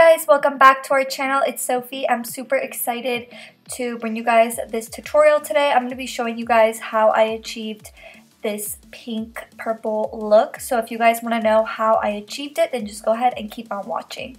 guys, welcome back to our channel. It's Sophie. I'm super excited to bring you guys this tutorial today. I'm going to be showing you guys how I achieved this pink purple look. So if you guys want to know how I achieved it, then just go ahead and keep on watching.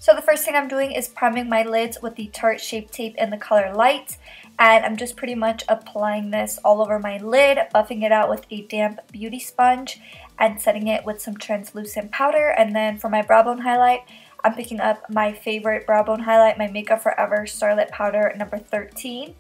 So the first thing I'm doing is priming my lids with the Tarte Shape Tape in the color Light. And I'm just pretty much applying this all over my lid, buffing it out with a damp beauty sponge and setting it with some translucent powder. And then for my brow bone highlight, I'm picking up my favorite brow bone highlight, my Makeup Forever Starlit Powder number 13.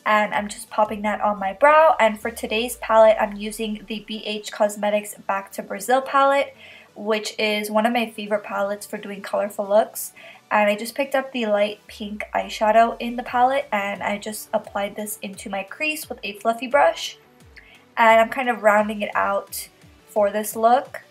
And I'm just popping that on my brow. And for today's palette, I'm using the BH Cosmetics Back to Brazil palette, which is one of my favorite palettes for doing colorful looks. And I just picked up the light pink eyeshadow in the palette and I just applied this into my crease with a fluffy brush. And I'm kind of rounding it out for this look.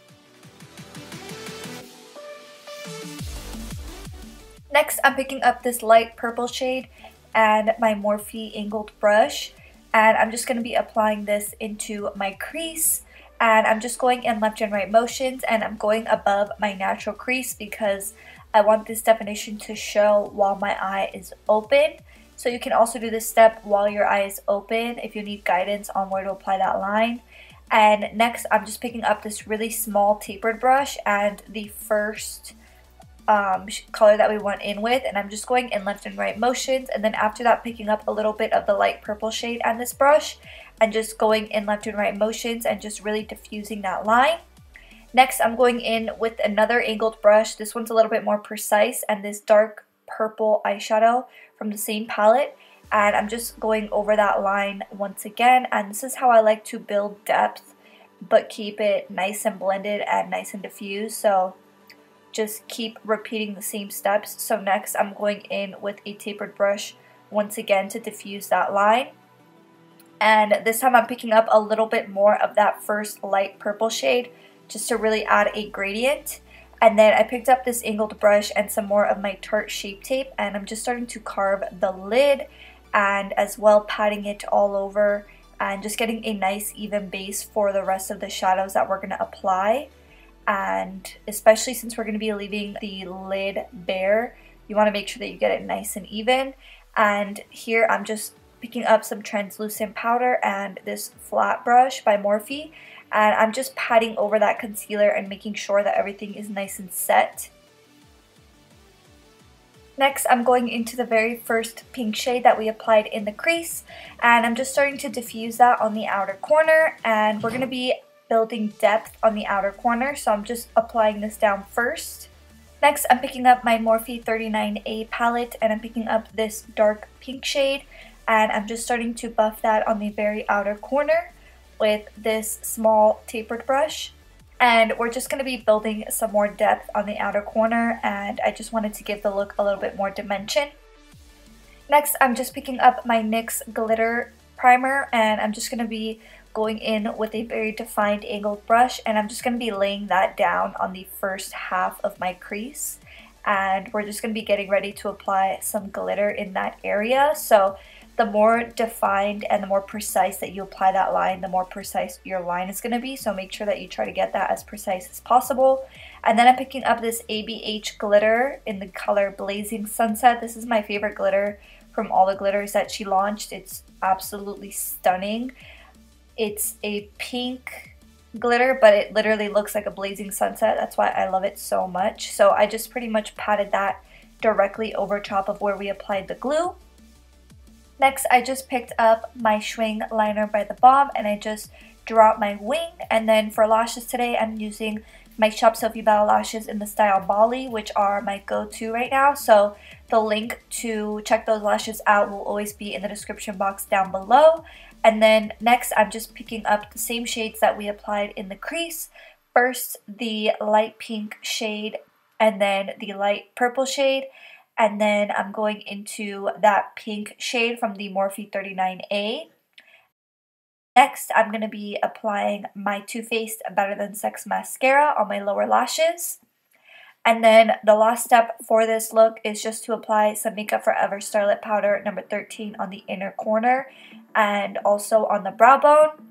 Next, I'm picking up this light purple shade and my Morphe angled brush. And I'm just going to be applying this into my crease. And I'm just going in left and right motions and I'm going above my natural crease because I want this definition to show while my eye is open. So you can also do this step while your eye is open if you need guidance on where to apply that line. And next I'm just picking up this really small tapered brush and the first color that we went in with, and I'm just going in left and right motions, and then after that picking up a little bit of the light purple shade and this brush and just going in left and right motions and just really diffusing that line. Next, I'm going in with another angled brush. This one's a little bit more precise, and this dark purple eyeshadow from the same palette. And I'm just going over that line once again. And this is how I like to build depth, but keep it nice and blended and nice and diffused. So just keep repeating the same steps. So next, I'm going in with a tapered brush once again to diffuse that line. And this time I'm picking up a little bit more of that first light purple shade, just to really add a gradient. And then I picked up this angled brush and some more of my Tarte Shape Tape, and I'm just starting to carve the lid and as well patting it all over and just getting a nice even base for the rest of the shadows that we're going to apply. And especially since we're going to be leaving the lid bare, you want to make sure that you get it nice and even. And here I'm just picking up some translucent powder and this flat brush by Morphe. And I'm just patting over that concealer and making sure that everything is nice and set. Next, I'm going into the very first pink shade that we applied in the crease. And I'm just starting to diffuse that on the outer corner. And we're going to be building depth on the outer corner. So I'm just applying this down first. Next, I'm picking up my Morphe 39A palette. And I'm picking up this dark pink shade. And I'm just starting to buff that on the very outer corner with this small tapered brush. And we're just going to be building some more depth on the outer corner, and I just wanted to give the look a little bit more dimension. Next, I'm just picking up my NYX glitter primer, and I'm just going to be going in with a very defined angled brush, and I'm just going to be laying that down on the first half of my crease. And we're just going to be getting ready to apply some glitter in that area. So the more defined and the more precise that you apply that line, the more precise your line is going to be. So make sure that you try to get that as precise as possible. And then I'm picking up this ABH glitter in the color Blazing Sunset. This is my favorite glitter from all the glitters that she launched. It's absolutely stunning. It's a pink glitter, but it literally looks like a blazing sunset. That's why I love it so much. So I just pretty much patted that directly over top of where we applied the glue. Next, I just picked up my Schwing liner by the Bomb and I just drew out my wing. And then for lashes today, I'm using my Shop Sofie lashes in the style Bali, which are my go-to right now. So the link to check those lashes out will always be in the description box down below. And then next, I'm just picking up the same shades that we applied in the crease. First, the light pink shade and then the light purple shade. And then I'm going into that pink shade from the Morphe 39A. Next, I'm going to be applying my Too Faced Better Than Sex mascara on my lower lashes. And then the last step for this look is just to apply some Makeup Forever Starlit Powder number 13 on the inner corner and also on the brow bone.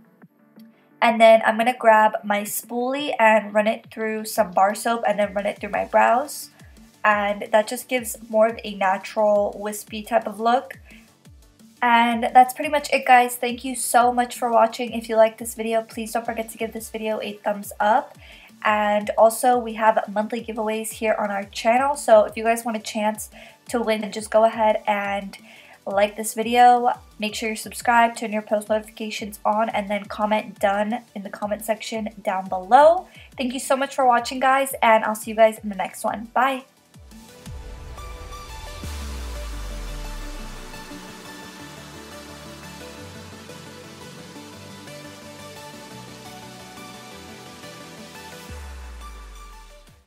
And then I'm going to grab my spoolie and run it through some bar soap and then run it through my brows. and that just gives more of a natural wispy type of look. And that's pretty much it, guys. Thank you so much for watching. If you like this video, please don't forget to give this video a thumbs up. And also, we have monthly giveaways here on our channel, so if you guys want a chance to win, just go ahead and like this video, make sure you're subscribed, turn your post notifications on, and then comment done in the comment section down below. Thank you so much for watching, guys, and I'll see you guys in the next one. Bye!